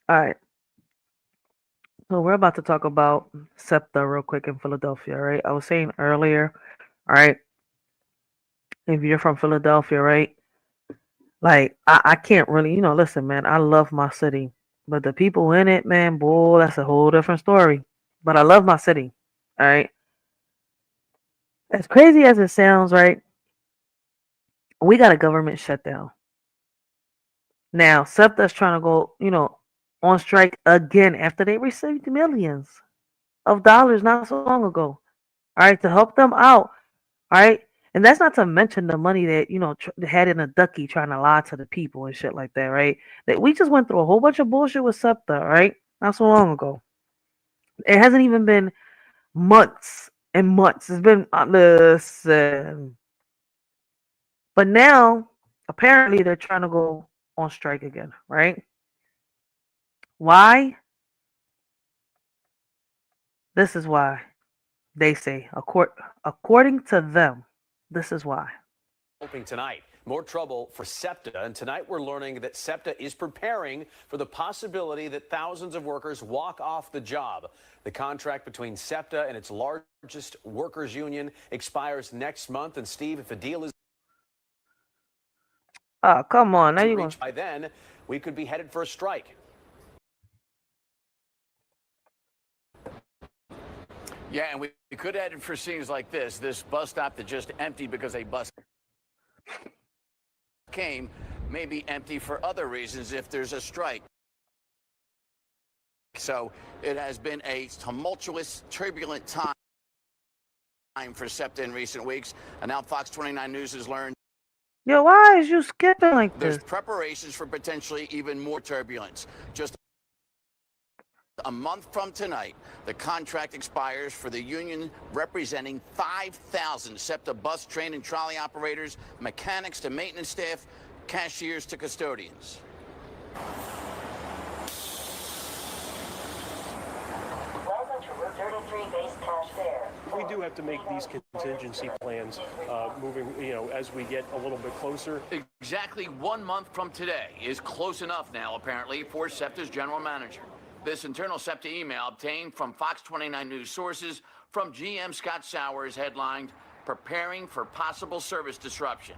All right. So we're about to talk about SEPTA real quick in Philadelphia, right? I was saying earlier, all right, if you're from Philadelphia, right? Like I can't really, listen, man, I love my city. But the people in it, man, boy, that's a whole different story. But I love my city. All right. As crazy as it sounds, right? We got a government shutdown. Now, SEPTA's trying to go, on strike again after they received millions of dollars not so long ago. All right, to help them out. All right. And that's not to mention the money that, had in a ducky trying to lie to the people and shit like that, right? That we just went through a whole bunch of bullshit with SEPTA, right? Not so long ago. It hasn't even been months and months. It's been, listen. But now, apparently, they're trying to go on strike again, right? Why? This is why they say, according to them, this is why. Hoping tonight. More trouble for SEPTA, and tonight we're learning that SEPTA is preparing for the possibility that thousands of workers walk off the job. The contract between SEPTA and its largest workers union expires next month, and Steve, if a deal is Oh, come on. Now you're going reached by then, we could be headed for a strike. Yeah, and we could head for scenes like this. This bus stop that just emptied because a bus came may be empty for other reasons if there's a strike. So it has been a tumultuous, turbulent time for SEPTA in recent weeks. And now Fox 29 News has learned Yo, why is you skipping like there's this? preparations for potentially even more turbulence. Just a month from tonight, the contract expires for the union representing 5,000 SEPTA bus, train, and trolley operators, mechanics to maintenance staff, cashiers to custodians. Welcome to Route 33 base cash fare. We do have to make these contingency plans moving, as we get a little bit closer. Exactly 1 month from today is close enough now, apparently, for SEPTA's general manager. This internal SEPTA email obtained from Fox 29 News sources from GM Scott Sowers headlined, "Preparing for Possible Service Disruption,"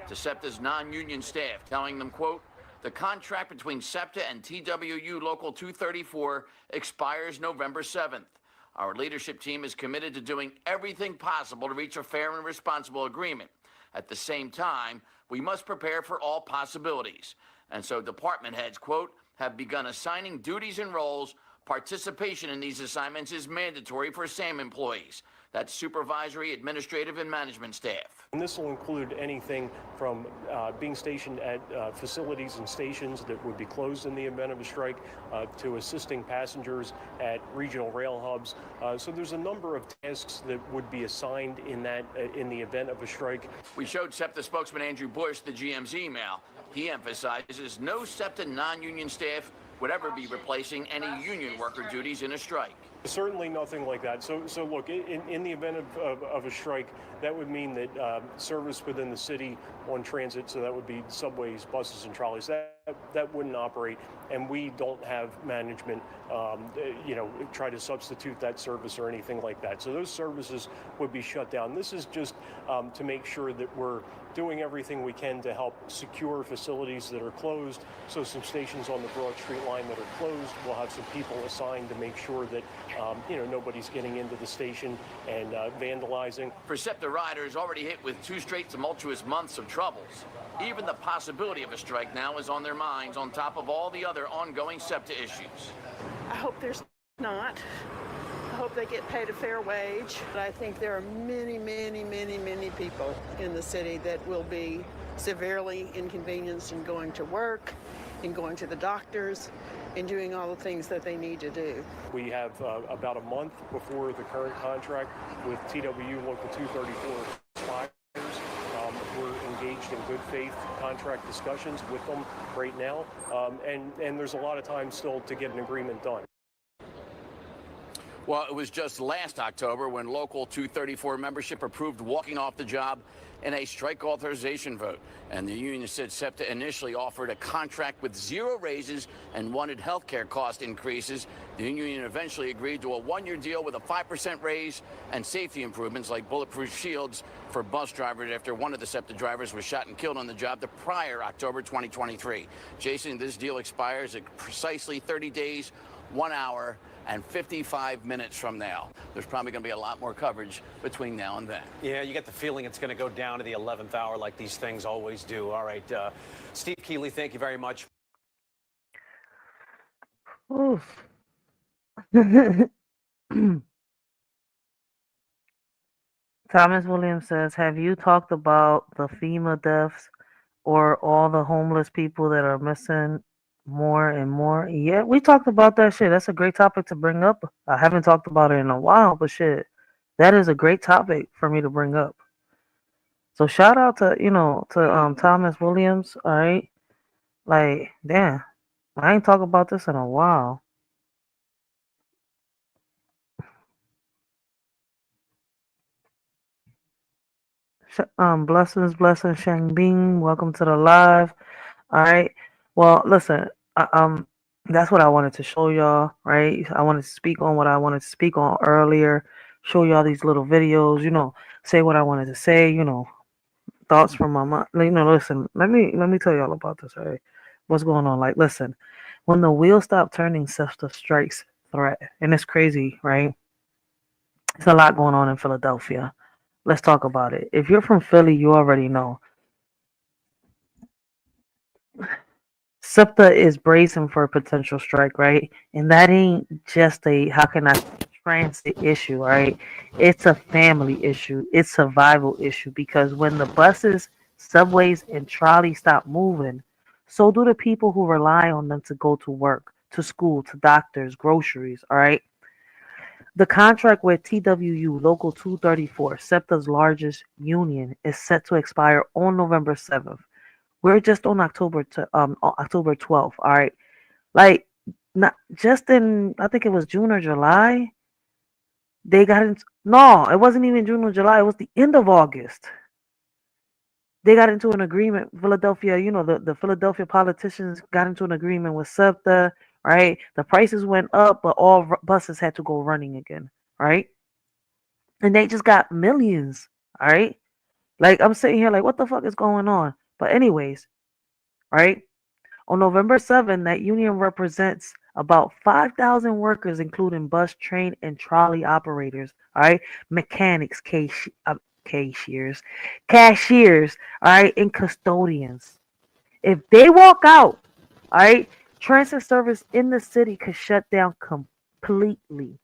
to SEPTA's non-union staff, telling them, quote, "The contract between SEPTA and TWU Local 234 expires November 7th. Our leadership team is committed to doing everything possible to reach a fair and responsible agreement. At the same time, we must prepare for all possibilities." And so department heads, quote, "have begun assigning duties and roles. Participation in these assignments is mandatory for SAM employees. That's supervisory, administrative, and management staff." And this will include anything from being stationed at facilities and stations that would be closed in the event of a strike to assisting passengers at regional rail hubs. So there's a number of tasks that would be assigned in the event of a strike. We showed SEPTA spokesman Andrew Bush the GM's email. He emphasizes no SEPTA non-union staff would ever be replacing any union worker duties in a strike. Certainly nothing like that. So look, in the event of a strike, that would mean that service within the city on transit, so that would be subways, buses, and trolleys, that wouldn't operate, and we don't have management, try to substitute that service or anything like that. So those services would be shut down. This is just to make sure that we're doing everything we can to help secure facilities that are closed. So some stations on the Broad Street line that are closed, we'll have some people assigned to make sure that nobody's getting into the station and vandalizing. For SEPTA riders already hit with 2 straight tumultuous months of troubles, even the possibility of a strike now is on their minds on top of all the other ongoing SEPTA issues. I hope there's not. I hope they get paid a fair wage. But I think there are many, many, many, many people in the city that will be severely inconvenienced in going to work, in going to the doctors, in doing all the things that they need to do. We have about a month before the current contract with TWU Local 234 expires. We're engaged in good faith contract discussions with them right now, and there's a lot of time still to get an agreement done. Well, it was just last October when Local 234 membership approved walking off the job in a strike authorization vote. And the union said SEPTA initially offered a contract with 0 raises and wanted health care cost increases. The union eventually agreed to a 1-year deal with a 5% raise and safety improvements like bulletproof shields for bus drivers after one of the SEPTA drivers was shot and killed on the job the prior October 2023. Jason, this deal expires at precisely 30 days, 1 hour, and 55 minutes from now. There's probably going to be a lot more coverage between now and then. Yeah, you get the feeling it's going to go down to the 11th hour like these things always do. All right, Steve Keeley, thank you very much. Oof. Thomas Williams says, have you talked about the FEMA deaths or all the homeless people that are missing more and more? Yeah, we talked about that shit. That's a great topic to bring up. I haven't talked about it in a while, but shit, that is a great topic for me to bring up. So shout out to, Thomas Williams, all right? Like, damn, I ain't talked about this in a while. Blessings, Shang Bing. Welcome to the live. All right. Well, listen. That's what I wanted to show y'all. Right. I wanted to speak on what I wanted to speak on earlier. Show y'all these little videos. Say what I wanted to say. Thoughts from my mind. Listen. Let me tell y'all about this. All right. What's going on? Like, listen. When the wheels stop turning, SEPTA strikes threat, and it's crazy, right? It's a lot going on in Philadelphia. Let's talk about it. If you're from Philly, you already know. SEPTA is bracing for a potential strike, right? And that ain't just a, how can I say, transit issue, right? It's a family issue. It's a survival issue because when the buses, subways, and trolleys stop moving, so do the people who rely on them to go to work, to school, to doctors, groceries, all right? The contract with TWU Local 234, SEPTA's largest union, is set to expire on November 7th. We're just on October 12th. All right, like not just in, I think it was June or July. They got into, no, it wasn't even June or July. It was the end of August. They got into an agreement. Philadelphia, the Philadelphia politicians got into an agreement with SEPTA. Right, the prices went up, but all buses had to go running again. Right, and they just got millions. All right, like I'm sitting here like, what the fuck is going on? But anyways, right, on November 7th, that union represents about 5,000 workers, including bus, train, and trolley operators. All right, mechanics, cashiers, all right, and custodians. If they walk out, all right, transit service in the city could shut down completely.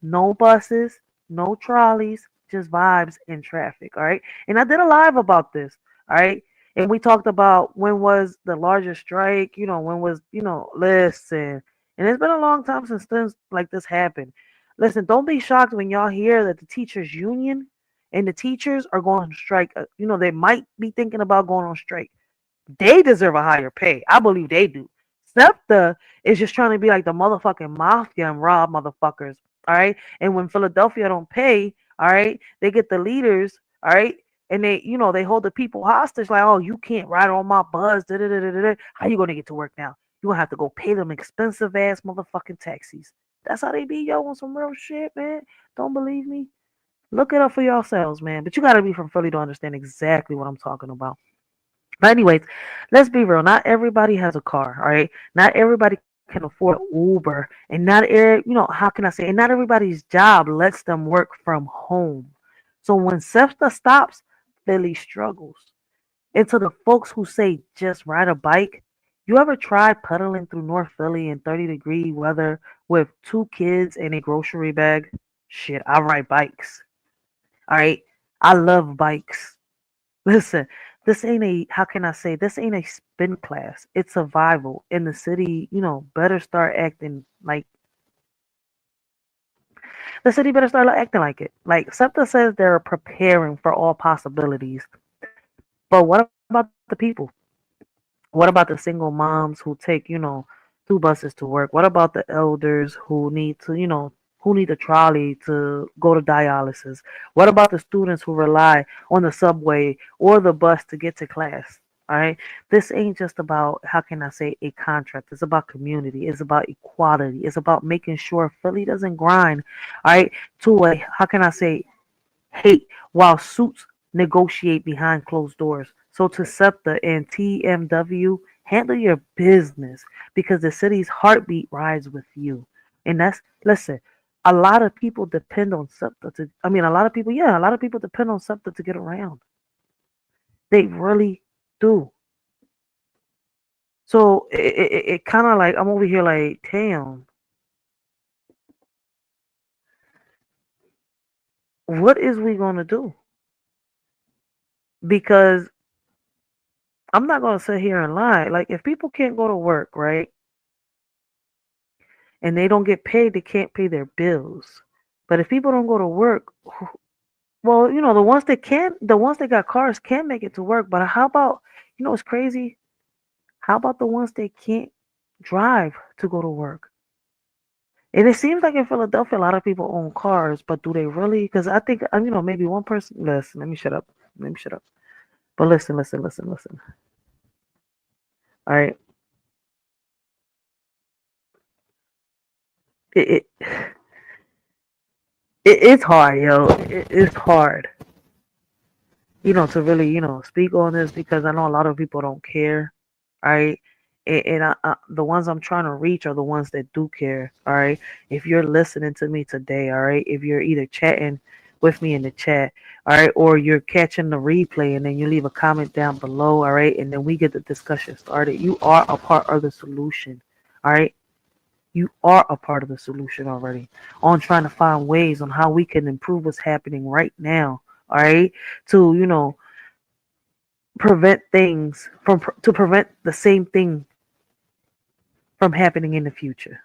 No buses, no trolleys, just vibes and traffic. All right. And I did a live about this. All right. And we talked about when was the largest strike, when was, listen. And it's been a long time since things like this happened. Listen, don't be shocked when y'all hear that the teachers' union and the teachers are going on strike. They might be thinking about going on strike. They deserve a higher pay. I believe they do. SEPTA is just trying to be like the motherfucking mafia and rob motherfuckers. All right. And when Philadelphia don't pay, all right, they get the leaders, all right, and they hold the people hostage, like, oh, you can't ride on my bus. Da, da, da, da, da. How you gonna get to work now? You gonna have to go pay them expensive ass motherfucking taxis. That's how they be, yo, on some real shit, man. Don't believe me? Look it up for yourselves, man. But you gotta be from Philly to understand exactly what I'm talking about. But anyways, let's be real. Not everybody has a car, all right? Not everybody can afford Uber, and how can I say? And not everybody's job lets them work from home. So when SEPTA stops, Philly struggles. And to the folks who say just ride a bike, you ever tried pedaling through North Philly in 30-degree weather with 2 kids and a grocery bag? Shit, I ride bikes. All right, I love bikes. Listen, this ain't a, how can I say, this ain't a spin class. It's survival. In the city, better start acting like, the city better start acting like it. Like, SEPTA says they're preparing for all possibilities. But what about the people? What about the single moms who take, 2 buses to work? What about the elders who need to, who need a trolley to go to dialysis? What about the students who rely on the subway or the bus to get to class? All right. This ain't just about, how can I say, a contract. It's about community. It's about equality. It's about making sure Philly doesn't grind, all right, to a, how can I say, hate while suits negotiate behind closed doors. So to SEPTA and TMW, handle your business because the city's heartbeat rides with you. And that's, listen, a lot of people depend on SEPTA to, I mean, a lot of people, yeah, a lot of people depend on SEPTA to get around. They really do. So it kind of like, I'm over here like, damn, what is we going to do? Because I'm not going to sit here and lie. Like, if people can't go to work, right, and they don't get paid, they can't pay their bills. But if people don't go to work, well, you know, the ones that can, the ones that got cars can make it to work. But how about, you know, it's crazy. How about the ones that can't drive to go to work? And it seems like in Philadelphia, a lot of people own cars, but do they really? Because I think, you know, maybe one person. Listen, let me shut up. Let me shut up. But listen. All right. It, it it's hard, yo. It's hard, you know, to really, you know, speak on this because I know a lot of people don't care, right? And the ones I'm trying to reach are the ones that do care, all right? If you're listening to me today, all right, if you're either chatting with me in the chat, all right, or you're catching the replay and then you leave a comment down below, all right, and then we get the discussion started, you are a part of the solution, all right? You are a part of the solution already on trying to find ways on how we can improve what's happening right now, all right, to, you know, prevent things from, to prevent the same thing from happening in the future.